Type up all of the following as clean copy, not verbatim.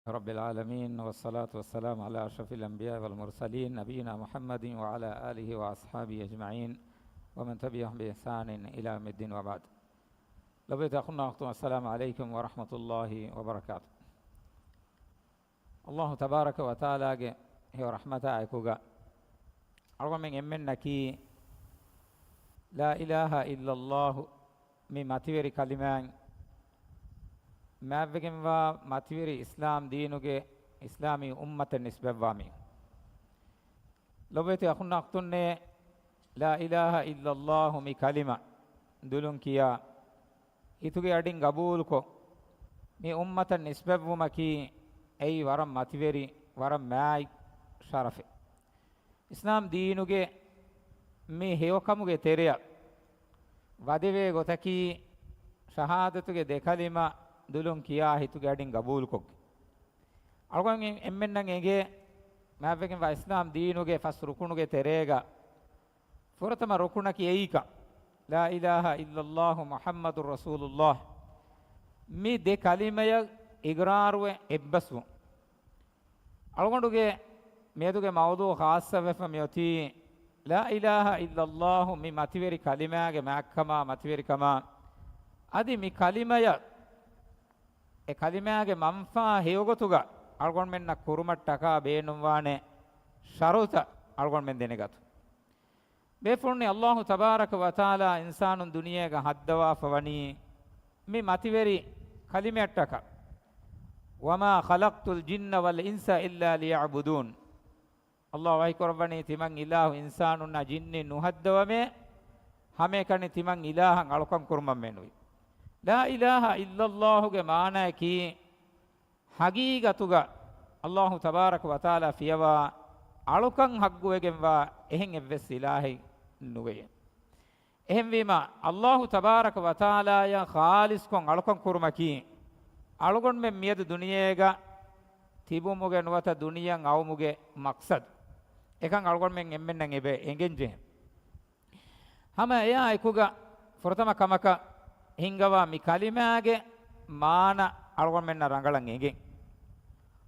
رب العالمين والصلاة والسلام على أشرف الأنبياء والمرسلين نبينا محمد وعلى آله وأصحابه أجمعين ومن تبعهم بإحسان إلى يوم الدين وبعد. لبيت أخونا السلام عليكم ورحمة الله وبركاته. الله تبارك وتعالى هي رحمة أيكوغا أرغم من إمنكي لا إله إلا الله من ماتير كلمان مابگم و ماتویری اسلام دینوگه اسلامی امت نسبت وامی لبیت اخونا اختنه لا اله الا الله می کلمه دلون کیا ایتوگه اڈین قبول کو می امت نسبت ومکی ای ورم ماتویری ورم مای شرفه اسلام دینوگه می هیوکموگه تیریا ودیوه گوتکی شهادتوگه ده کلمه دلون کیا هیتو گاඩින් قبول کو අල්ගොන් එම්මෙන්නන් එගේ මාවෙකින් වා ඉස්ලාම් දීනුගේ ෆස් රුකුණුගේ තෙරේගා ෆොරතම රුකුණ කීයිකා ලා ඉලාහා ඉල්ලල්ලාහ් මුහම්මදුර් රසූලුල්ලාහ් මේ දෙ කලිමය ඉග්රාරුවේ එබ්බසු අල්ගොන්ඩුගේ මේදුගේ මවුදු ખાસ වෙෆ මියති ලා ඉලාහා ඉල්ලල්ලාහ් මේ මතිවරි කලිමයාගේ මක්කමා මතිවරි කමා අදි මේ කලිමය e kalimage manfa heyogotuga algon menna kurumattaka beenumwane sharuta algon men denegatu befunni allah tabaraka wa taala insanun duniyega haddawa fawani mi mativeri kalimettaka wama khalaqtul jinna wal insa illa liya'budun allah wahi korwani timan ilahu insanun na jinni nuhaddawame hame kani timan ilahan alukan kurmam menui لا إله إلا الله جمعنا كي حقيقة الله تبارك وتعالى فيها علوكان حقه جموا إهن بس إلهي نوعي إهن بما الله تبارك وتعالى يا خالص كون علوكان كرما كي علوكان من مياد الدنيا جا تيبو مغه نواتا دنيا عاو مغه مقصد إكان علوكان من إمن نعيبه إنجنجه هم يا إكوغا فرتما كماكا hingawa mi kalimage maana algon menna rangalan egen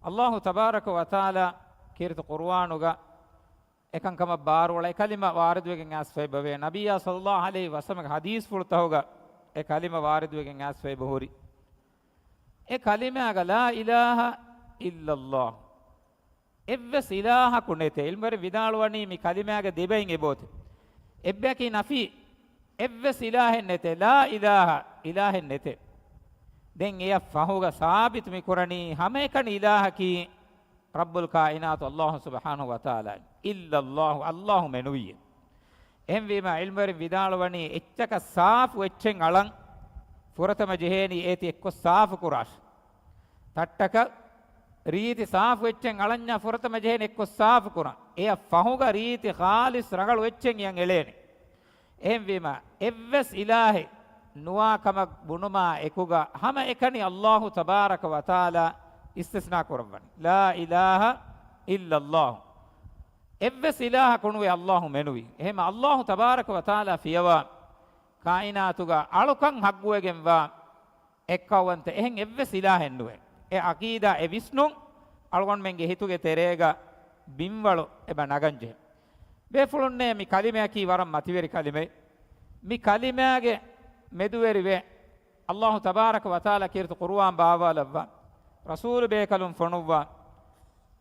allah tabaraka wa taala kirtu qur'anuga ekan kama bar wala kalima waridwegen asfay bave nabiyya sallallahu alaihi wasallam hadis furtahoga e kalima waridwegen asfay bahuri e kalimaga la ilaha illa allah evves ilaha kunete ilmare vidalwani mi kalimage debain ebote ebbaki nafi evves ilahen nete la ilaha ilahen nete den eya fahuga sabit mi kurani hame kan ilaha ki rabbul kainat allah subhanahu wa taala illa allah allah menuye emvima ilmari vidalwani echchaka saaf wechen alan furatama jeheni eti ekko saaf kurash tattaka riti saaf wechen alanya furatama jeheni ekko saaf kura eya fahuga riti khalis ragal wechen yan eleni emvima evves ilahe nuwa kamak bunuma ekuga hama ekani allah tabaraka wa taala istisna kurban la ilaha illa allah evves ilaha kunwe allah menuwi ehema allah tabaraka wa taala fiyawa kainatuga alukan hagguwegen wa ekkawante ehen evves ilahen nuwe e aqida e visnu algon menge hituge terega bimwalu eba naganje befulunne mi kalime ki waram mativeri kalime mi kalimage meduweri we allah tabaraka wa taala kirtu qur'an baawalawwa rasul bekalum fonuwa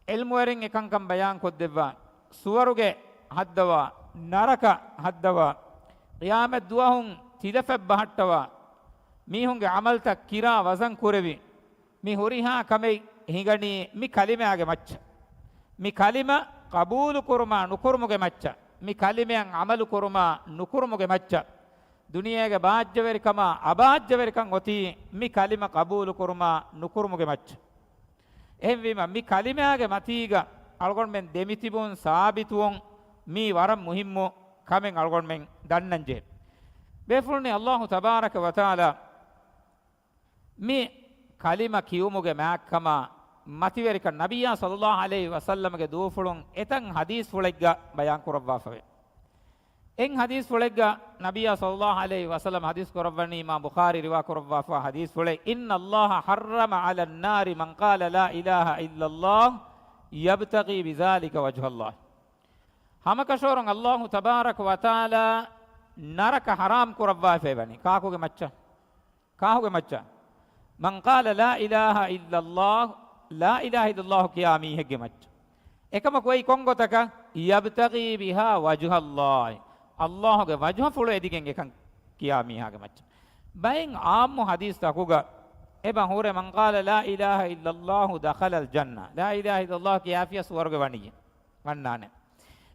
ilmu werin ekankam bayan koddewwa suwaruge haddawa naraka haddawa qiyamat duwahun tilafab bahattawa mihunge amalta kira wazan kurevi mi horiha kamei hingani mi kalimage macca mi kalima qabul kurma nukurmuge macca mi kalimeyan amalu kurma nukurmuge macca duniyage baajjaveri kama abaajjaveri kan oti mi kalima qabul kurma nukurmuge macca ehvima mi kalimage matiga algon men demitibun sabituon mi waram muhimmo kamen algon men dannanje befulni allah tabaraka wa taala mi kalima kiyumuge makkama mativerika nabiyya sallallahu alaihi wasallam ge dufulun etan hadis fulegga bayan kurabwa fawe en hadis fulegga nabiya sallallahu alaihi wasallam hadis korabani imam bukhari riwa korabwa fa hadis fule inna allaha harrama ala an-nari man qala la ilaha illa allah yabtaghi bizalika wajha allah hamakashoron allah tabarak wa taala naraka haram korabwa febani kaakuge macca man qala la ilaha illa allah kiyami hegge macca ekama koi kongotaka yabtaghi biha wajha allah Allahge wajha fulo edigen ekan kiya mihage macca bayin aammu hadis takuga eba hore man qala la ilaha illa allah dakhala al janna la ilaha illa allah kiya fiya swarga waniye wannane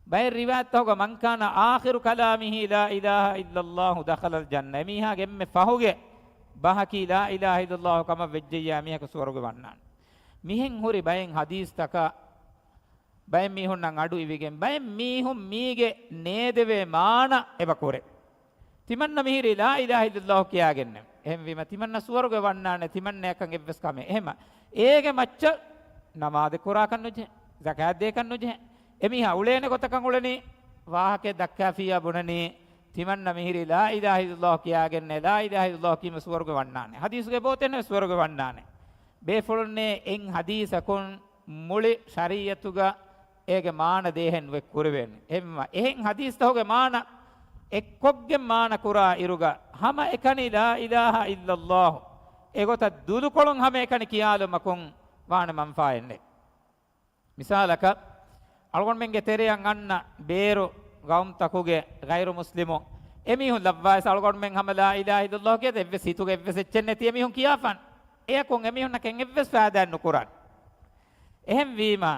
bayin riwayat takuga man kana akhiru kalamihi la ilaha illa allah dakhala al janna mihage emme fahuge bahaki la ilaha illa allah kama vejjaya mihage swarga wannane mihen hore bayin hadis taka bayin mihun nan adu ivigen bayin mihun mige needeve maana eba kore timanna mihiri la ilaha illallah kiyagenne ehem wima timanna swarga wannane timanna yakan evves kame ehema ege macca namade kora kannuje zakat de kannuje emiha ulene gotakan uleni wahake dakkafiya bunani timanna mihiri la ilaha illallah kiyagenne la ilaha illallah kima swarga wannane hadisuge botenne swarga wannane be fulne en hadisakun muli shariyatuga ege maana dehen we kurven emma ehen hadis tahoge maana ekkogge maana kura iruga hama ekani la ilaha illallah egota dulu kolon hama ekani kiyalu makon waana manfaenne misalaka algon menge tereyan anna beeru gaum takuge gairu muslimo emihun labwais algon men hama la ilaha illallah kiyade evve situge evve seccenne ti emihun kiyafan ekon emihun naken evve faadan nukuran ehem wima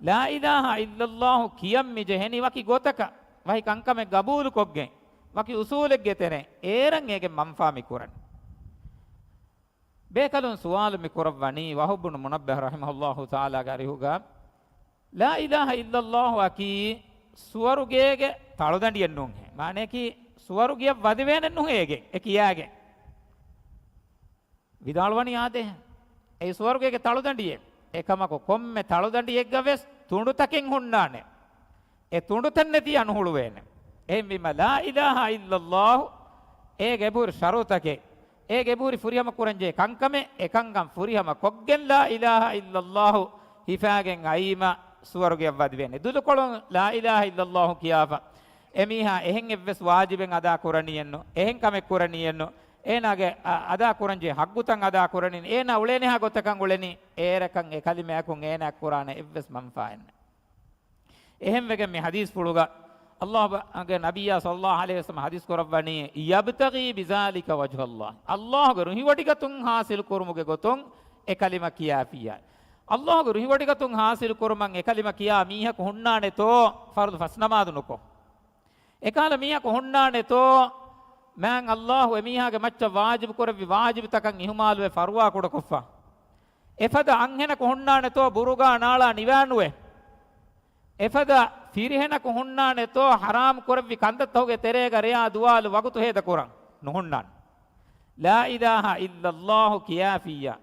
la ilaha illallah kiyammi jeheni waki gotaka wahi kankame gabulu koggen waki usuleg getere eran ege manfa mi kuran bekalun suwal mi kurawani wahubun munabbih rahimahullahu taala garihuga la ilaha illallah waki suwarugege taludandiyen nun he mane ki suwarugiya wadivenen nun ege ekiyage vidalwani ade ei suwarugege taludandiye ekamako komme taludandiye gaves tundu taken hunnane e tundu tanneti anuhuluwene ehimma la ilaha illallah ege bur sharutake ege buri furihama kuranje kankame ekangam furihama koggen la ilaha illallah hifagen aima suwaruge wadwene dudu kolon la ilaha illallah kiyafa emiha ehen evves wajiben ada kuraniyenno ehen kame kuraniyenno enage ada kuranje haggutan ada kuranin ena ulene ha gotakan uleni erekan e kalime akun ena kurane evves manfaenne ehem wege me hadis puluga allah age nabiyya sallallahu alaihi wasallam hadis korabani yabtaghi bizalika wajha allah allah ge ruhiwadigatun hasil kurumuge gotun e kalima kiyafiya allah ge ruhiwadigatun hasil kuruman e kalima kiya miha ko hunnane to fardu fasnamadu nuko ekala miha ko hunnane to man allah emiha ge macca wajib koravi wajib takan ihumalu e farwa koda koffa efada anhena ko hunnane to buruga nala niwanuwe efada firihena ko hunnane to haram koravi kandat hoge terega reya duwalu wagutu heda koran nuhunnan la ilaha illa allah kiyafiya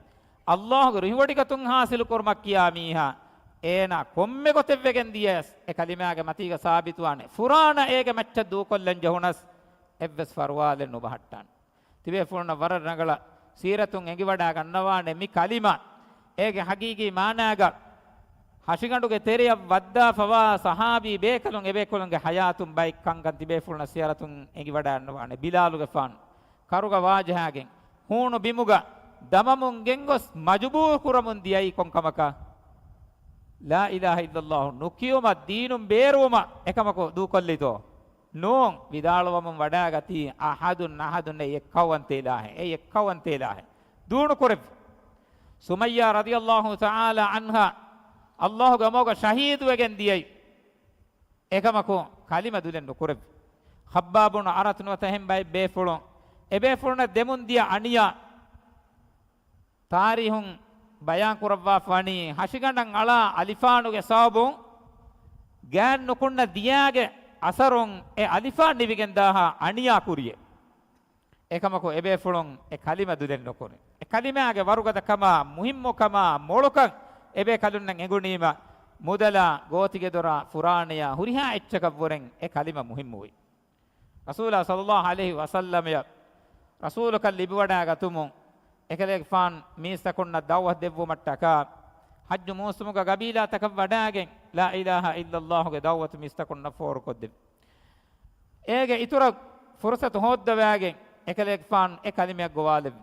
allah ge rihuwadigatun hasil kormak kiya miha ena komme gotevegen diyes e kalimage matiga sabituane furana ege macca du kollen jahunas evves farwalen nubahattan tibe fulna warar nagala siratun engi wada gannawane mi kalima ege hagigi managa hashiganduge teriya wadda fawa sahabi bekalun ebekolunge hayatun baik kangan tibe fulna siratun engi wada gannawane bilaluge fan karuga wajahagen hunu bimuga damamun gengos majbur kuramun diyai konkamaka la ilaha illallah nukiyuma dinum beruma ekamako du kollito non vidalwam wada gati ahadun ekkawan telahe dunu koreb sumayya radhiyallahu ta'ala anha allah gamoga shahid wegen diyai ekamako kalima dulen koreb khabbabun aratun watahem bay befulon ebe fulna demun dia aniya tarihun bayan kurabwa fani hashigandan ala alifanuge sabun gan nukunna diyage asaron e alifa nivigen daha aniya kuriye ekamako ebe fulon e kalima dulen nokone e kalimage warugada kama muhimmo kama molokan ebe kalunnan egunima mudala gotige dora furaniya huriha echchaka woren e kalima muhimmu wi රසූලා සල්ලල්ලාහු අලයිහි වසල්ලම ය රසූලක ලිබවඩා ගතුමු එකලෙක් ෆාන් මීස්තකුන්න දවහ දෙව්ව මට්ටක හජ්ජු මෝසමුග ගබීලා තක වඩාගෙන් ලා ඉලාහා ඉල්ලල්ලාහුගේ දවවත මීස්තකුන්න ෆෝර කොද්දෙ ඒගේ ඉතුර ෆුර්සත හොද්දවෑගෙන් එකලෙක් ෆාන් ඒ කලිමයක් ගෝවාලෙ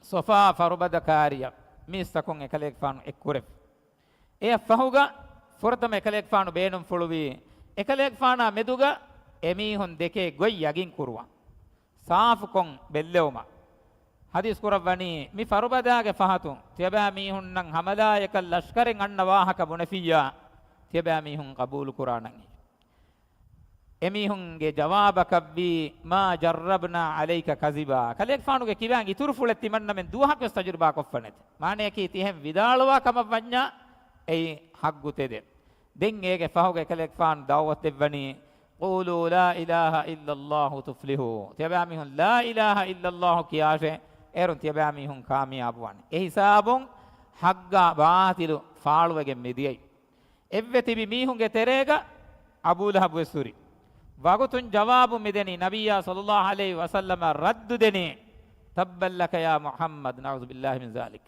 සොෆා ෆරුබදකාරිය මීස්තකුන් එකලෙක් ෆාන් එක්කුරෙ ඒ ෆහුගා ෆොරතම එකලෙක් ෆානු බේනුම් ෆුළුවී එකලෙක් ෆානා මෙදුගා එමීහුන් දෙකේ ගොයි යගින් කුරුවා සාෆුකොන් බෙල්ලෙවම හදිස් කුරවණී මි ෆරුබදාගේ ෆහතුන් තියබා මීහුන් නම් හමදායක ලෂ්කරෙන් අන්න වාහක බුනෆියා තියබා මීහුන් කබූල් කුරානන් එමීහුන්ගේ ජවාබක බී මා ජර්රබ්නා අලයික කසිබා කලෙක් ෆානුගේ කිවෑන් ඉතුරු ෆුලෙත් තිමන්නමෙන් දුහක් වෙස් තජුර්බා කොෆනත් මානේ කී තිහෙන් විදාලවා කම වඤ්ඤා ඒ හග්ගුතෙද දෙන් ඒගේ ෆහුගේ කලෙක් ෆාන් දවවත් දෙවණී قولوا لا إله إلا الله تفلحوا تباميهم لا إله إلا الله كياشه එරුන් තියබෑමිහුන් කාමියාබ වන්නේ ඒ හිසාබුන් හග්ගා බාතිලු ෆාළුවගෙන් මෙදියයි එව්වෙතිබි මීහුන්ගේ තෙරේග අබූලහබ් වෙසුරි වගතුන් ජවාබු මෙදෙනි නබියා සල්ලල්ලාහු අලයිහි වසල්ලම රද්දු දෙනි තබ්බල්ලක යා මුහම්මද් නඋසු බිල්ලාහි මින් සාලික්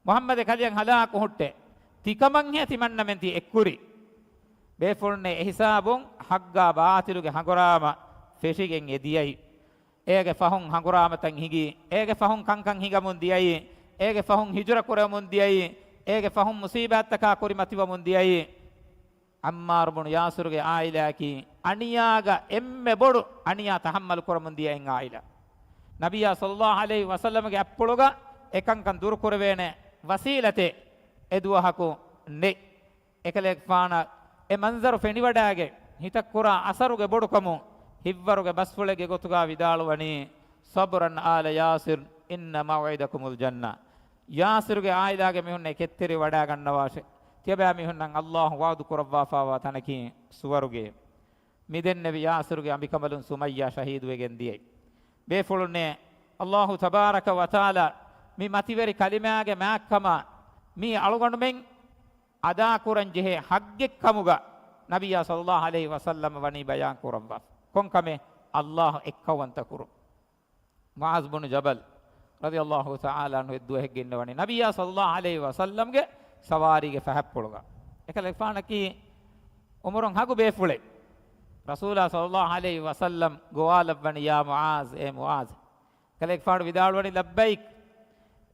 මුහම්මද කලියන් හලාකු හොට්ටේ තිකමන් හේ තිමන්න මෙන්ති එක්කුරි බේෆුල්නේ ඒ හිසාබුන් හග්ගා බාතිලුගේ හඟොරාම ෆෙෂිගෙන් එදියයි ඒගේ ෆහුන් හඟුරාමතන් හිගී ඒගේ ෆහුන් කංකං හිගමුන් දියයි ඒගේ ෆහුන් හිජර කුරමුන් දියයි ඒගේ ෆහුන් මුසීබාත්තකා කුරිමතිවමුන් දියයි අම්මාර් බුනු යාසුරුගේ ආයිලාකි අනියාගා එම්මෙ බොඩු අනියා තහම්මල් කුරමුන් දියෙන් ආයිලා නබියා සල්ලල්ලාහු අලයිහි වසල්ලමගේ අප්පුලුගා එකංකන් දුරු කුරවේනේ වසීලතේ එදුවහකු නේ එකලෙක් ෆාන ඒ මන්සර් ෆෙනිවඩාගේ හිතක් කුරා අසරුගේ බොඩුකමු හිව්වරුගේ බස්ෆුලගේ ගොතුගා විදාලවණී සබරන් ආල යාසිර් ඉන්න මවයිදකුමුල් ජන්නා යාසිරුගේ ආයිලාගේ මිහුන්නේ කෙත්තරි වඩා ගන්නවාෂේ තියබෑ මිහුන්නම් අල්ලාහ් වාදු කරවා ෆාවා තනකි සුවරුගේ මිදෙන්නේ යාසිරුගේ අඹිකමලුන් සුමයියා ශහීද් වෙගෙන් දියයි බේෆුලුන්නේ අල්ලාහ් තබාරක වතාලා මි මතිවරි කලිමාගේ මෑක්කම මි අලුගොඬුමෙන් අදා කුරන් ජෙහෙ හග්ගෙක් කමුගා නබියා සල්ලල්ලාහු අලයිහි වසල්ලම වනි බයාන් කුරවා කොන්කමේ අල්ලාහ් එක්කවන්ත කුරු මුආස් බුනු ජබල් රදියල්ලාහු තාලා අන්හු එද්දුවෙක් ගෙන්නවනේ නබියා සල්ලල්ලාහු අලයිහි වසල්ලම්ගේ සවාරිගේ ෆහප්පොලගා එකලෙක් ෆානකි උමරුන් හගු බේෆුලේ රසූලා සල්ලල්ලාහු අලයිහි වසල්ලම් ගෝවාලබ්බනි යා මුආස් ඒ මුආස් කලෙක් ෆාන විදාල්වනි ලබ්බයික්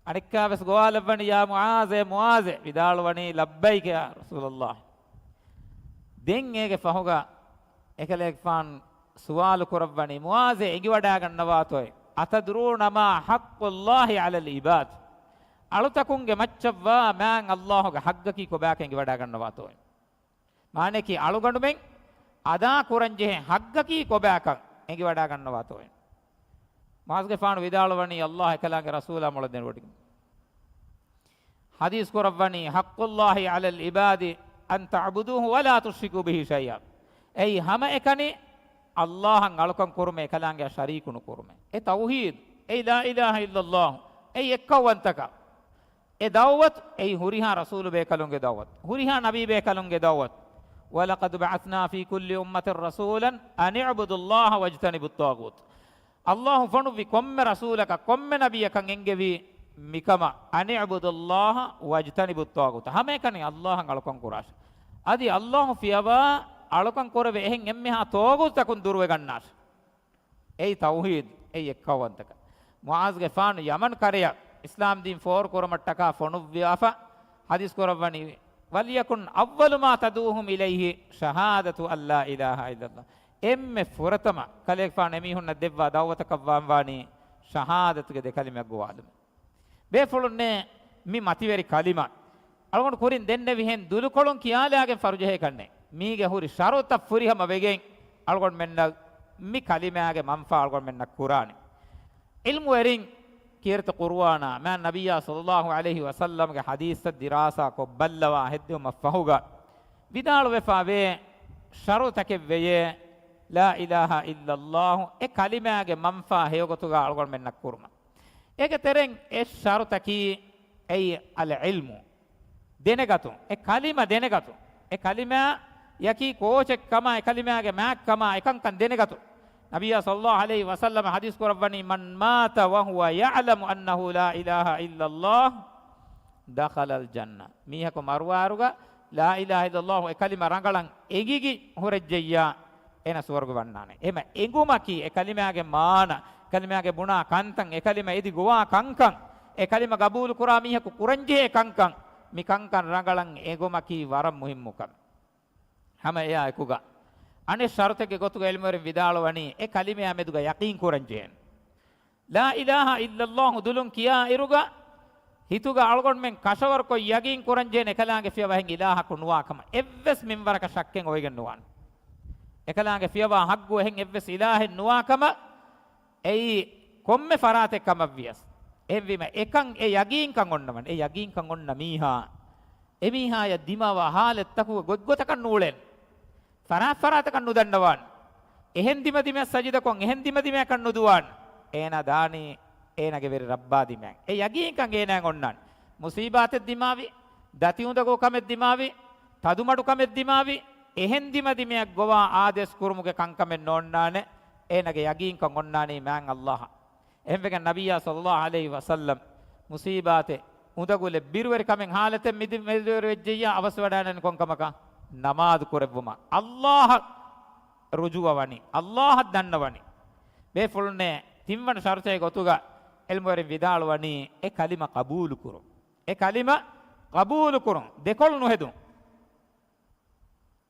අනික්කාවස් ගෝවාලබ්බනි යා මුආස් ඒ මුආස් විදාල්වනි ලබ්බයික් යා රසූලල්ලාහ් දෙන් ඒගේ ෆහුගා එකලෙක් ෆාන් සුවාලු කරවණි මුආසේ එගි වඩා ගන්නවා තොයි අතදරුණ මා හක්කුල්ලාහි අලල් ඉබාද් අලුතකුන්ගේ මච්චවා මෑන් අල්ලාහ්ගේ හග්ගකි කොබෑක එගි වඩා ගන්නවා තොයි මානේකි අලුගඬුමෙන් අදා කුරංජේ හග්ගකි කොබෑක එගි වඩා ගන්නවා තොයි මාස්ගේ ෆාන විදාලවණි අල්ලාහ් එකලාගේ රසූලා මොළ දෙනකොට හදීස් කරවණි හක්කුල්ලාහි අලල් ඉබාදි අන් තඅබුදුහු වලා තුශ්රිකු බිහි ෂයියා ඒ හැම එකනේ අල්ලාහන් අලකම් කුරුමේ එකලංගේ ශරීකුණු කුරුමේ ඒ තෞහීද් ඒ ලා ඉලාහා ඉල්ලල්ලාහ් ඒ එක්කවන්තක ඒ දවවත් ඒ හුරිහා රසූල් බේකලුන්ගේ දවවත් හුරිහා නබී බේකලුන්ගේ දවවත් වලකද් බඅස්නා ෆී කුල්ලි උම්මතින් රසූලන් අන් ඉබ්දුල්ලාහ වජ්තනිබුත් තාගූත් අල්ලාහ් ෆනු වි කොම්මෙ රසූලක කොම්මෙ නබියකන් එංගෙවි මිකම අන් ඉබ්දුල්ලාහ වජ්තනිබුත් තාගූත් හැම එකනේ අල්ලාහන් අලකම් කුරාෂ අදි අල්ලාහ් ෆියවා අලකම් කරවේ එහෙන් එම්මෙහා තෝගුතකුන් දුරව ගන්නාස් ඒ තෞහීද් ඒ එක්කවන්තක මුආස්ගේ ෆාන යමන් කරය ඉස්ලාම් දීන් ෆෝර් කරමට්ටක ෆොනු ව්‍යාෆා හදීස් කරවණි වලියකුන් අවවලු මා තදූහුම් ඉලයිහි ෂහාදතු අල්ලා ඉලාහා ඉල්ලල්ලාහ් එම්මෙ ෆොරතම කලෙක් ෆාන එමිහුන්න දෙවවා දවවතක වාම්වානි ෂහාදතුගේ දෙකලිමක් ගෝවාලම බේෆුලුන්නේ මි මතිවරි කලිමා අලගොන් කුරින් දෙන්නේ විහෙන් දුලු කොලොන් කියාලාගේ ෆර්ජහේ කන්නේ මීගේ හුරි ශරොත ෆුරිහම වෙගෙන් අලගොන් මෙන්න මි කලිමාගේ මන්ෆා අලගොන් මෙන්න කුරානි ඉල්මු වරින් කීර්ත කුර්ආනා මා නබියා සල්ලල්ලාහු අලයිහි වසල්ලම්ගේ හදීස් දිරාසා කොබ්බල්ලවා හෙද්දු මෆහුගා විදාල වෙෆාවේ ශරොතක වෙයේ ලා ඉලාහා ඉල්ලල්ලාහ් ඒ කලිමාගේ මන්ෆා හේගතුගා අලගොන් මෙන්න කුර්මා ඒක තෙරෙන් ඒ ශරොතකි ඒ අල් ඉල්මු දෙනගතු ඒ කලිමා දෙනගතු ඒ කලිමා යකි කෝචෙක් කම ඒ කලිමාගේ මෑක් කම එකංකන් දෙනගතු නබියා සල්ලල්ලාහු අලයිහි වසල්ලම හදීස් කරවන්නේ මන් මාත වහුව යඅලමු අන්නහු ලා ඉලාහා ඉල්ලල්ලාහ් දඛලල් ජන්න. මීහක මරුවාරුග ලා ඉලාහා ඉල්ලල්ලාහ් ඒ කලිම රංගලන් එගිගි හොරෙජ්ජියා එන ස්වර්ග වන්නානේ. එම එඟුමකි ඒ කලිමයාගේ මාන කලිමයාගේ බුණා කන්තන් ඒ කලිම එදි ගෝවා කංකන් ඒ කලිම ගබූල් කුරා මීහක කුරංජේ කංකන් මි කංකන් රංගලන් එඟුමකි වරම් මුහිම්මුකම්. හැම එයා එකුගා අනේ ෂර්තක ගොතුග එල්මරින් විදාලවනි ඒ කලිමයා මෙදුග යකීන් කුරංජේන් ලා ඉලාහා ඉල්ලල්ලාහ් දුලුන් කියා ඉරුගා හිතුග අල්ගොන් මෙන් කෂවර කො යගින් කුරංජේන එකලාගේ ෆිය වහෙන් ඉලාහ කුනුවාකම එව්වස් මින්වරක ශක්කෙන් ඔයගෙන නුවන් එකලාගේ ෆියවා හග්ගු එහෙන් එව්වස් ඉලාහෙන් නුවාකම එයි කොම්මෙ ෆරාතෙක්කම වියස් එම්විම එකන් ඒ යගින් කන් ඔන්නමන් ඒ යගින් කන් ඔන්න මීහා එමීහාය දිමව හාලෙත්තකු ගොත්ගොතකන් නූලෙන් ෆරාතකන් නුදන්නවන් එහෙන් දිම දිම සජිද කොන් එහෙන් දිම දිම කන් නුදුවන් ඒන දානි ඒනගේ වෙර රබ්බා දිමෙන් ඒ යගින් කන් ඒනන් ඔන්නන් මුසීබාතෙ දිමාවි දති උඳගෝ කමෙ දිමාවි තදුමඩු කමෙ දිමාවි එහෙන් දිම දිමයක් ගෝවා ආදේශ කුරුමුගේ කංකමෙන් නොන්නානේ ඒනගේ යගින් කන් ඔන්නානේ මෑන් අල්ලාහ එහෙම්වගේ නබියා සල්ලල්ලාහු අලයිහි වසල්ලම් මුසීබාතෙ උඳගොලේ බිරුවරි කමෙන් හාලතෙන් මිදි මෙදවර වෙජ්ජියා අවස් වඩානන් කොන්කමක නමාද් කරවම අල්ලාහ රුජුවවනි අල්ලාහ දන්නවනි මේ ෆුල්නේ තිම්වන ශර්තයේ ගොතුග එල්මවර විදාලවනි ඒ කලිම කබූල් කුරු ඒ කලිම කබූල් කුරු දෙකොල් නොහෙදුන්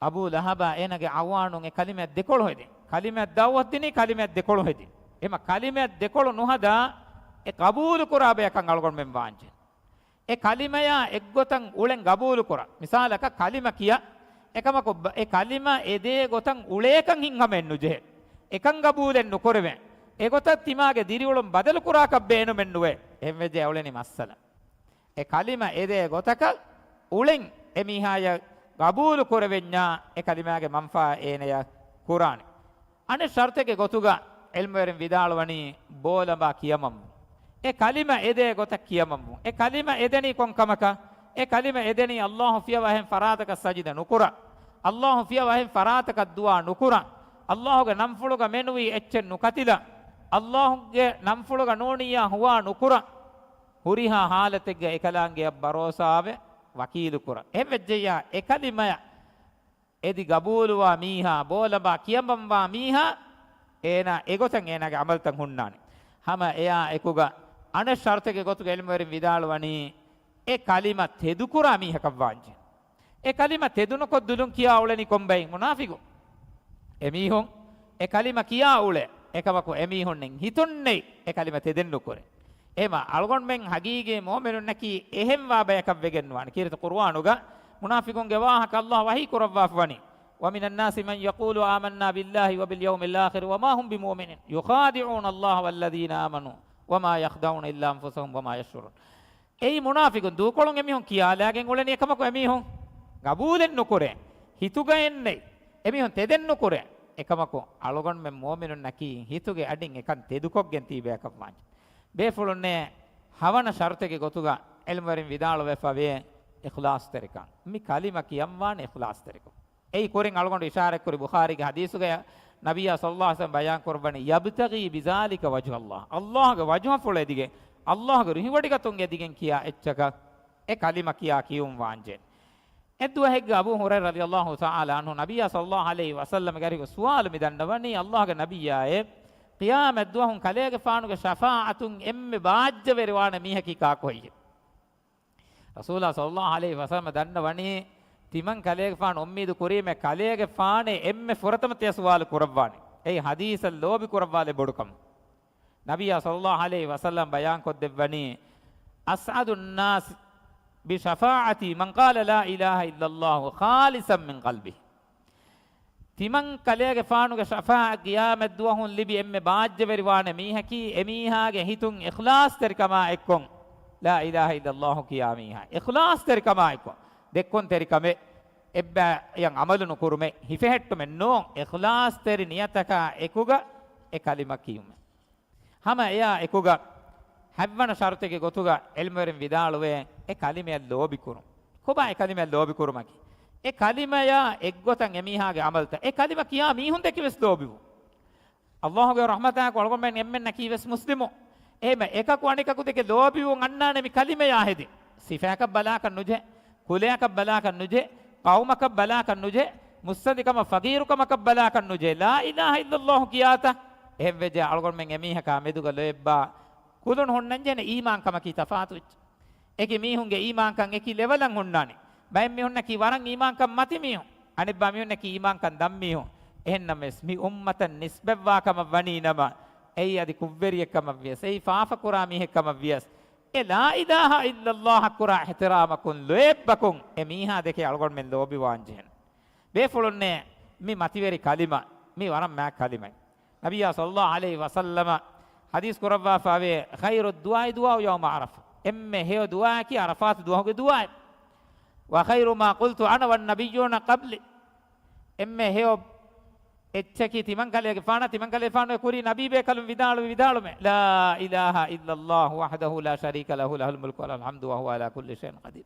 අබූ ලහබා එනගේ අවානුන් ඒ කලිම දෙකොල් හොයදී කලිම දවවත් දිනේ කලිම දෙකොල් හොයදී එම කලිම දෙකොල් නොහදා ඒ කබූල් කුරාබයකන් අල්ගොන් මෙන් වාංචේ ඒ කලිමය එක්ගොතන් උලෙන් ගබූල් කුරා මිසාලක කලිම කියා එකමක ඒ කලිම එදේ ගොතන් උලේකන් හින්හමෙන් නුජේ එකන් ගබූලෙන් නුකරවෙන් ඒ ගොත තිමාගේ දිරිවලම් බදල කුරාක බේනු මෙන්නුවේ එම්වෙජේ අවලෙනි මස්සල ඒ කලිම එදේ ගොතක උලෙන් එමිහාය ගබූල් කරවෙන්නා ඒ කලිමාගේ මන්ෆා ඒනය කුරානි අනේ ෂර්තකේ ගොතුගා එල්මවරින් විදාලවනි බෝලබා කියමම් ඒ කලිම එදේ ගොත කියමම් ඒ කලිම එදෙනි කොන්කමක ඒ කලිම එදෙනි අල්ලාහ් ෆිය වහෙන් ෆරාතක සජිද නුකුරා අල්ලාහ් ෆිය වහෙන් ෆරාතක දුවා නුකුරා අල්ලාහ්ගේ නම් ෆුලුග මෙනුවි එච්චෙන් නුකතිලා අල්ලාහ්ගේ නම් ෆුලුග නෝනියා හුවා නුකුරා හුරිහා හාලතෙග්ගේ එකලාංගේ බරෝසාවේ වකීලු කුරා එවෙජ්ජයා ඒ කලිමය එදි ගබූලුවා මීහා බෝලබා කියඹම්වා මීහා ඒන එගොතන් ඒනගේ අමල්තන් හුන්නානි හැම එයා එකුග අන ෂර්තකේ ගොතුග එල්මවරින් විදාලවනි ඒ කලිම තෙදු කුරා මීහක වාංචි ඒ කලිම තෙදුන කොද්දුලුන් කියා උලෙනි කොම්බෙන් මුනාෆිකු එමීහොන් ඒ කලිම කියා උලේ එකමකු එමීහොන්නෙන් හිතුන්නේ ඒ කලිම තෙදෙන්නු කුරේ එම අල්ගොන් මෙන් හගීගේ මොමිනුන් නැකි එහෙම් වාබයක වෙගෙන්වාන කීරත කුර්ආනුග මුනාෆිකුන්ගේ වාහක අල්ලාහ් වහී කුරවාෆවනි ومن الناس من يقول آمنا بالله وباليوم الآخر وما هم بمؤمنين يخادعون الله والذين آمنوا وما يخدعون إلا أنفسهم وما يشعرون ඒ මුනාෆිකුන් දුකොලොන් එමිහොන් කියාලාගෙන් උලෙනි එකමක එමිහොන් ගබූලෙන් නුකුරේ හිතුගෙන්නේ එමිහොන් තෙදෙන් නුකුරේ එකමක අලගොන් මෙ මොමිනුන් නැකි හිතුගේ අඩින් එකන් තෙදුකොක්ගෙන් තීබයක වාංච බේෆුලුන්නේ හවන ෂර්තකේ ගොතුග එල්මවරින් විදාල වෙෆවේ ඉඛලාස් තරිකන් මි කලිම කියම්වාන ඉඛලාස් තරිකෝ ඒ කොරින් අලගොන් ඉෂාරක් කරු බුඛාරිගේ හදීසුගේ නබියා සල්ලල්ලාහු අලයිහි වසල්ලම් බයන් කරවන්නේ යබ්තගී බිසාලික වජහ අල්ලාහ් අල්ලාහ්ගේ වජහ ෆොලෙදිගේ අල්ලාහ්ගේ රිහිවඩිකතුන්ගේ දිගෙන් කියා එච්චක ඒ කලිම කියා කියුම් වාංජෙන් එද්දුව හෙග්ග Abu හුරයිරා රලියල්ලාහු තාලා අන්හු නබියා සල්ලල්ලාහු අලයිහි වසල්ලම් ගරිග සුවාල මිදන්නවනි අල්ලාහ්ගේ නබියායේ qiyamat duhun kalege faanuge shafaatun emme baajja verwana mihaki ka koyye rasulullah sallallahu alaihi wasallam danna wani timan kalege faanu ummeedu kurime kalege faane emme furatama te suwal kurabwani ei hadith lobi kurabwale bodukam nabiya sallallahu alaihi wasallam bayan koddevani as'adun nas bi shafaati man qala la ilaha illa allah khalisan min qalbihi තිමන් කලයගේ ෆානුගේ ශෆා ගියාමත් දුවහුන් ලිබි එම්මේ බාජ්‍ය වෙරිවාන මීහකි එමීහාගේ හිතුන් ඉඛලාස් තරිකමා එක්කොන් ලා ඉලාහා ඉල්ලල්ලාහ් කියා මීහා ඉඛලාස් තරිකමා එක්කොන් දෙක්කොන් තරිකමේ එබ්බ යන් අමලුන කුරුමේ හිෆෙහෙට්ටු මෙන්නෝ ඉඛලාස් තරි නියතක එකුග ඒ කලිම කියුම හැම එයා එකුග හැවවන ෂර්තකේ ගොතුග එල්මවරින් විදාලුවේ ඒ කලිමේ ලෝබි කුරුම් කොබා ඒ කලිමේ ලෝබි කුරුමකි ඒ කලිමය එක්ගොතන් එමීහාගේ අමල්ත ඒ කලිම කියා මීහුන් දෙකෙස් ලෝබිවු අල්ලාහගේ රහමතක් වලගොම් මෙන් එම්මෙන් නකීවස් මුස්ලිමෝ එහෙම එකක අනිකක දෙක ලෝබිවුන් අන්නානේ මි කලිමේ ආහෙදි සිෆාක බලාක නුජේ කුලයක බලාක නුජේ قومක බලාක නුජේ මුස්සදිකම ෆගීරුකමක බලාක නුජේ ලා ඉලාහා ඉල්ලල්ලාහ් කියාතා එහෙම වෙජ අලගොම් මෙන් එමීහක මෙදුග ලෙබ්බා කුදුන් හොන්නන් ජන ඊමාන් කම කි තෆාතුච් ඒකේ මීහුන්ගේ ඊමාන් කන් එකි ලෙවලන් හොන්නානේ බයෙන් මිහුන්න කි වරන් ඊමාන් කම් මති මිහු අනිත් බා මිහුන්න කි ඊමාන් කන් දම් මිහු එහෙන්නම මි උම්මතන් නිස්බෙව්වා කම වනීනම එයි අදි කුව්වෙරියකම වියස් එයි ෆාෆ කුරා මිහෙකම වියස් ඒ ලා ඉලාහා ඉල්ලල්ලාහ් කුරා ඉහ්තිරාමකුන් ලෙබ්බකුන් එමීහා දෙකේ අලගොන් මෙන් ලෝබි වාංජෙන් බේෆුලුන්නේ මි මතිවේරි කලිමා මි වරම් මා කලිමයි නබියා සල්ලල්ලාහු අලයිහි වසල්ලම හදීස් කුරවා ෆාවේ ඛෛරු දුආයි දුආ යවම අරෆා එම්මේ හේ දුආ කි අරෆාත් දුආගේ දුආයි වා ඛෛරු මා කුල්තු අන වන් නබියුන ක්බ්ලි එම්මේ හේ එච්චකි තිමන් කලේගේ ෆාන තිමන් කලේ ෆාන කුරි නබීබේ කලම් විදාලුමේ ලා ඉලාහා ඉල්ලල්ලාහ් වහදහු ලා ශරීක ලහු ලහුල් මුල්කු වල් හම්දු වහුව අලා කුල්ලි ෂයින් කදීර්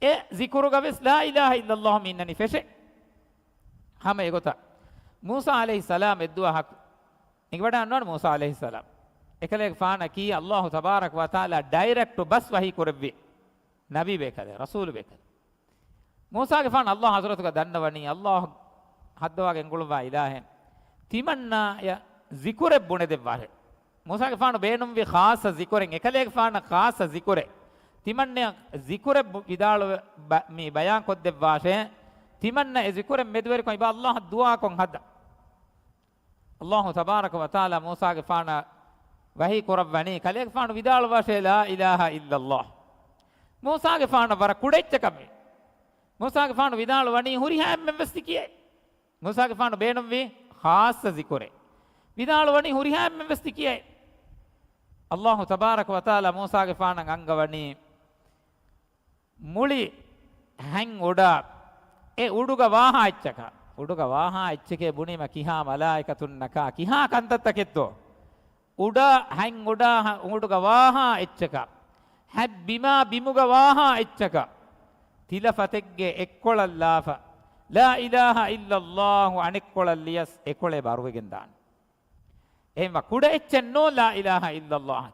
ඒ zikru ගවස් ලා ඉලාහා ඉල්ලල්ලාහ් මින්නනි ෆෙෂේ හැම ඒගොත මූසා අලයිහි සලාම් එද්දුවා හක් ඉඟ වඩා අන්නවන මූසා අලයිහි සලාම් එකලේක ෆාන කී අල්ලාහ් තබාරක ව තාලා ඩයිරෙක්ට් බස් වහී කරවි නබීබේ කලේ රසූල් බේ කලේ මූසාගේ ෆාන අල්ලාහ් හසරතුක දන්නවනි අල්ලාහ් හද්දවාගෙන් ගුළුවා ඉලාහෙන් තිමන්නා ය zikure බුනේ දෙවාරේ මූසාගේ ෆාන බේනුම් වි ખાસ zikuren එකලේක ෆාන ખાસ zikure තිමන්නේ zikure විදාල මේ බයන් කොත් දෙවාෂේ තිමන්න ඒ zikure මෙදවර කොයි බා අල්ලාහ් දුආ කොන් හද්ද අල්ලාහ් තබාරක ව තාලා මූසාගේ ෆාන වහී කරවන්නේ කලේක ෆාන විදාල වාෂේ ලා ඉලාහා ඉල්ලල්ලාහ් මූසාගේ ෆාන වර කුඩෙච්ච කමේ මූසාගේ ෆාන විදාල වණී හුරි හැම්මෙන් වෙස්ති කියේ මූසාගේ ෆාන බේනම් වේ ખાસ zikure විදාල වණී හුරි හැම්මෙන් වෙස්ති කියේ අල්ලාහ් තබාරක ව තාලා මූසාගේ ෆාන අංගවණී මුලි හැන් උඩා ඒ උඩුග වාහා එච්චක උඩුග වාහා එච්චකේ බුනිම කිහා මලායිකතුන් නකා කිහා කන්තත්තකෙත්තෝ උඩා හැන් උඩා උඩුග වාහා එච්චක හැබ්බිමා බිමුග වාහා එච්චක තිලෆතෙක්ගේ එක්කොළල්ලාෆ ලා ඉලාහා ඉල්ලල්ලාහ් අනෙක්කොළල්ලියස් එකොළේ බරුවගෙන් දාන්න එහෙම කුඩ එච්චෙන් නෝ ලා ඉලාහා ඉල්ලල්ලාහ්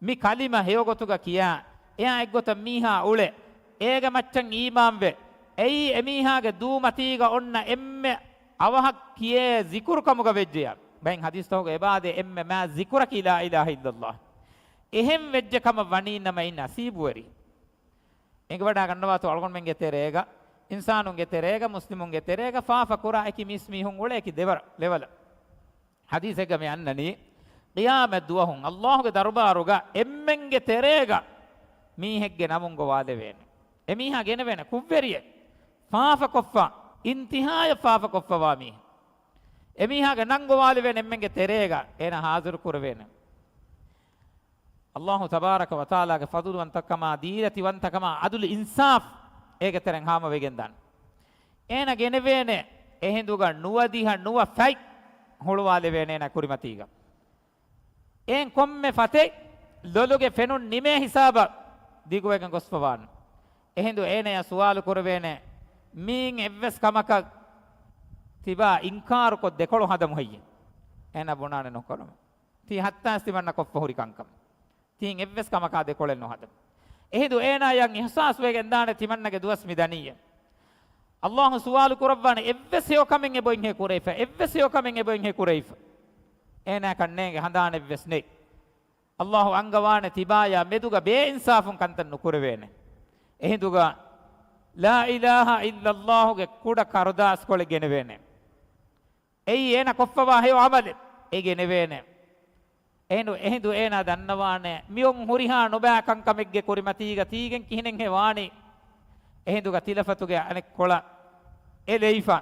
මි කලිම හේවගතුග කියා එයා එක්ගොත මීහා උලේ ඒග මච්චන් ඊමාම් වේ එයි එමීහාගේ දූමතීග ඔන්න එම්මෙ අවහක් කියේ zikr කමුග වෙජ්ජය බෙන් හදීස් තෝග එබාදේ එම්මෙ මා zikr කි ලා ඉලාහා ඉල්ලල්ලාහ් එහෙම් වෙජ්ජ කම වනීනම ඉන්න අසීබුවරි එංග වඩා ගන්නවාතු අල්ගොන් මෙන්ගේ තෙරේග ඉන්සානුන්ගේ තෙරේග මුස්ලිමුන්ගේ තෙරේග ෆාෆ කුරා එකි මිස්මිහුන් උලේ එකි දෙවර ලෙවල හදීස් එක මේ අන්නනි ඛියාමත් දුවහුන් අල්ලාහ්ගේ දර්බාරුග එම්මෙන්ගේ තෙරේග මීහෙක්ගේ නමුන් ගවාලේ වෙන්නේ එමීහා ගෙන වෙන කුව්වෙරිය ෆාෆ කොෆා ඉන්තිහාය ෆාෆ කොෆා වාමි එමීහාගේ නං ගවාලේ වෙන එම්මෙන්ගේ තෙරේග එන හාසුරු කුර වෙන අල්ලාහ් තබාරක ව තාලාගේ ෆදුල්වන්තකම දීරතිවන්තකම අදුල් ඉන්සාෆ් ඒක තරන් හාම වෙගෙන් දන් එන ගෙන වෙන්නේ එහෙඳුග නුවදිහ නුව ෆයි හොළුවාලේ වෙන්නේ න කුරිමතීග එන් කොම්මේ ෆතේ ලොලුගේ ෆෙනුන් නිමේ හිසාබ දිගුවෙන් ගොස්පවාන එහෙඳු එනේ සුවාලු කරවේනේ මීන් එවස් කමක තිබා ඉන්කාර කො දෙකොළ හදමු හයිය එන බොනානේ නොකරම තී හත්තාස් තිබන්න කොෆ හොරි කංකම තීන් එවස් කමක දෙකොළෙන් නොහදම එහෙඳු එනායන් ඉහසාස් වේගෙන් දානේ තිමන්නගේ දුවස් මිදනිය අල්ලාහ් සුවාලු කරවන්නේ එවස් යෝ කමෙන් එබොයින් හේ කුරේෆ එවස් යෝ කමෙන් එබොයින් හේ කුරේෆ එනා කන්නේගේ හදානේ එවස් නේ අල්ලාහ් අංගවානේ තිබායා මෙදුග බේ ඉන්සාෆුන් කන්තන් නුකුරවේනේ එහෙඳුග ලා ඉලාහා ඉල්ලල්ලාහ්ගේ කුඩ කරදාස් කොලේ ගෙනවෙන්නේ එයි එන කොෆවා හේ අමලේ ඒ ගෙනවෙන්නේ එහෙඳු එන දන්නවානේ මියොන් හුරිහා නොබෑ කංකමෙක්ගේ කුරිමතීග තීගෙන් කිහිනෙන් හේ වාණි එහෙඳුග තිලෆතුගේ අනෙක් කොළ එලෙයිෆා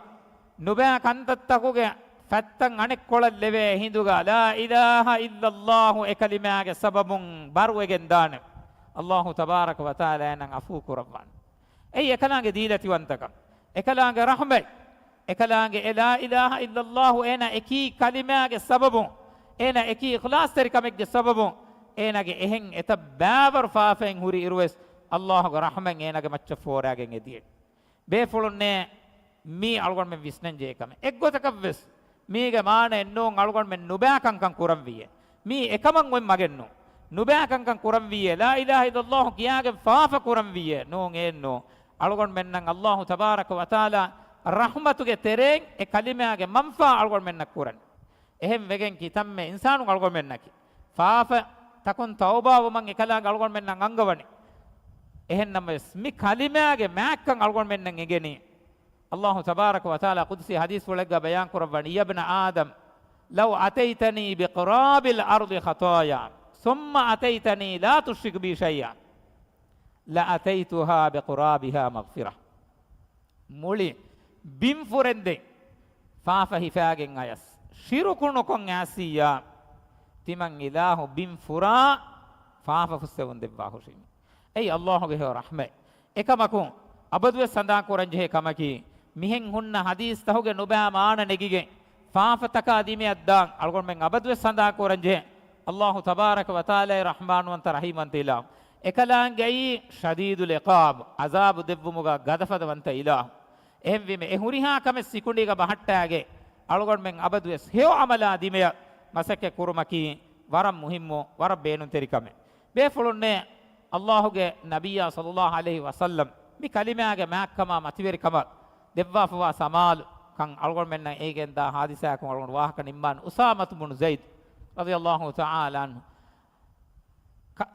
නොබෑ කන්තත්තකුගේ ෆත්තන් අනෙක් කොළ ලෙවේ එහෙඳුග ලා ඉලාහා ඉල්ලල්ලාහ් එකලිමාගේ සබබුන් බරුවගෙන් දානේ අල්ලාහ් තබාරක ව තාලා එනන් අෆූ කුරවන් එයි එකලාගේ දීලතිවන්තකම් එකලාගේ රහමයි එකලාගේ ලා ඉලාහා ඉල්ලල්ලාහ් එන එකී කලිමාගේ සබබුන් එන එකී ඉඛලාස් තරිකමෙක්ගේ සබබුන් එනගේ එහෙන් එත බෑවර් ෆාෆෙන් හුරි ඉරුවස් අල්ලාහ්ගේ රහමෙන් එනගේ මච්ච ෆෝරාගෙන් එදියේ බේෆුලුන්නේ මී අල්ගොන් මෙ විස්නන් ජේකම එක්ගොතක වෙස් මීගේ මාන එන්නෝන් අලුගොන් මෙන් නුබෑකංකං කුරම් විය මී එකමං ඔය මගෙන්නෝ නුබෑකංකං කුරම් විය ලා ඉලාහා ඉල්ලල්ලාහ් කියාගේ ෆාෆ කුරම් විය නෝන් එන්නෝ අලුගොන් මෙන්නන් අල්ලාහ් තබාරක වතාලා රහමතුගේ තෙරෙන් ඒ කලිමයාගේ මන්ෆා අලුගොන් මෙන්න කුරන් එහෙම් වෙගෙන් කිතම්මේ ඉන්සානු අලුගොන් මෙන්නකි ෆාෆ තකුන් තෞබා වමන් එකලා අලුගොන් මෙන්නන් අංගවණි එහෙන්නම මි කලිමයාගේ මෑක්කන් අලුගොන් මෙන්නන් එගෙනී الله تبارك وتعالى قدسي حديث ولقى بيان قربان يا ابن آدم لو أتيتني بقراب الأرض خطايا ثم أتيتني لا تشرك بي شيئا لأتيتها بقرابها مغفرة مولي بنفرندي فافه فاقين آيس شركنكم آسيا تمن إله بنفرا فافه فسون دباه شيء أي الله به رحمة إكمكم أبدو سندان كورنجه كمكي මිහෙන් හුන්න හදීස් තහුගේ නුබෑ මාන නෙගිගෙන් ෆාෆතක අදීමේ අද්දාන් අල්ගොන් මෙන් අබදුවේ සඳහා කරන්ජේ අල්ලාහ් තබාරක වතාලා රහ්මානුවන්ත රහීමන්ත ඉලා එකලාන් ගයි ශදීදුල් ඉකාබ් අසාබ් දෙව්වමුගා ගදෆදවන්ත ඉලා එහෙම් විමේ එහුරිහා කම සිකුණීක බහට්ටාගේ අල්ගොන් මෙන් අබදුවේ හේව අමලා දීමේ මසකේ කුරුමකි වරම් මුහිම්මෝ වර බේනුන් තෙරිකම බේෆලුන්නේ අල්ලාහ්ගේ නබියා සල්ලල්ලාහු අලයිහි වසල්ලම් මි කලිමාගේ මහක්කමා මතිවරිකම දෙව්වාෆවා සමාල් කන් අල්ගොන් මෙන්න ඒගෙන් දා හාදිසා කන් අල්ගොන් වාහක නිම්මාන් උසාමත් මුන් සයිද් රදියල්ලාහු තාලා අන්හු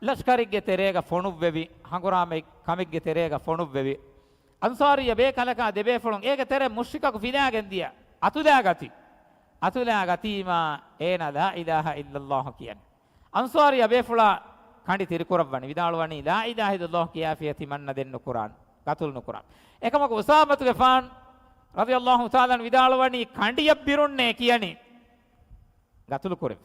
ලෂ්කරිගේ තෙරේග ෆොනුව් වෙවි හංගුරාමේ කමිගේ තෙරේග ෆොනුව් වෙවි අන්සාරිය බේ කලකා දෙබේ ෆොලොන් ඒගේ තෙරේ මුෂ්රිකකු ෆිලාගෙන් දියා අතුලා ගතිමා ඒන ලා ඉලාහා ඉල්ලල්ලාහ් කියන්නේ අන්සාරිය බේ ෆුලා කණ්ඩි තිරකුරවණි විදාලවණි ලා ඉලාහා ඉල්ලල්ලාහ් කියාෆියති මන්න දෙන්න කුරාන් ගතුල්න කුරාන් එකමක උසාමතු ගෆාන් රදියල්ලාහු තාලා විදාලවණි කණ්ඩියක් බිරුන්නේ කියනි ගතුළු කුරෙවි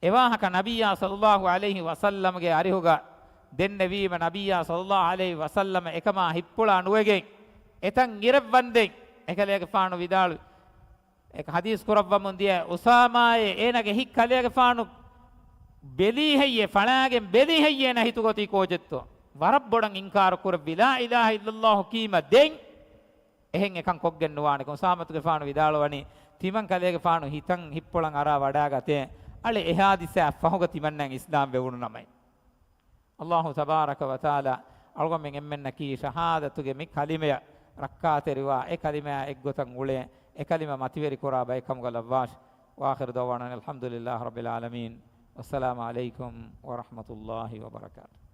එවාහක නබියා සල්ලල්ලාහු අලයිහි වසල්ලම්ගේ අරිහුග දෙන්න වීම නබියා සල්ලල්ලාහු අලයිහි වසල්ලම එකම හිප්පුලා නුවගෙන් එතන් ඉරවන්දෙන් එකලේගේ ෆානු විදාලු එක හදීස් කුරවමුන් දිය උසාමායේ ඒනගේ හික් කලේගේ ෆානු බෙලිහෙයේ ෆණාගෙන් බෙලිහෙයේ නැහිතු ගොති කෝජෙත්තෝ වරබ් බොඩන් ඉන්කාර කුර විලා ඉලාහා ඉල්ලල්ලාහ් කීම දෙන් එහෙන් එකන් කොග්ගෙන් නුවානේ උසාමතුගේ ෆානු විදාලවණි තිමන් කලේගේ ෆානු හිතන් හිප්පොලන් අරා වඩා ගතේ අලේ එහා දිසා ෆහුග තිමන්නන් ඉස්ලාම් වෙවුණු නමයි අල්ලාහ් තබාරක වතාලා අල්ගොම්ෙන් එම්මෙන්න කී ෂහාදතුගේ මි කලිමය රක්කා තෙරුවා ඒ කලිමය එක් ගොතන් උලේ ඒ කලිම මතිවරි කුරා බයිකම් ගලවාෂ් වාඛිර දවානා අල්හම්දුලිල්ලාහ් රබ්බිල් ආලමීන් වස්සලාමු අලයිකුම් වරහ්මතුල්ලාහි වබරකාතුහු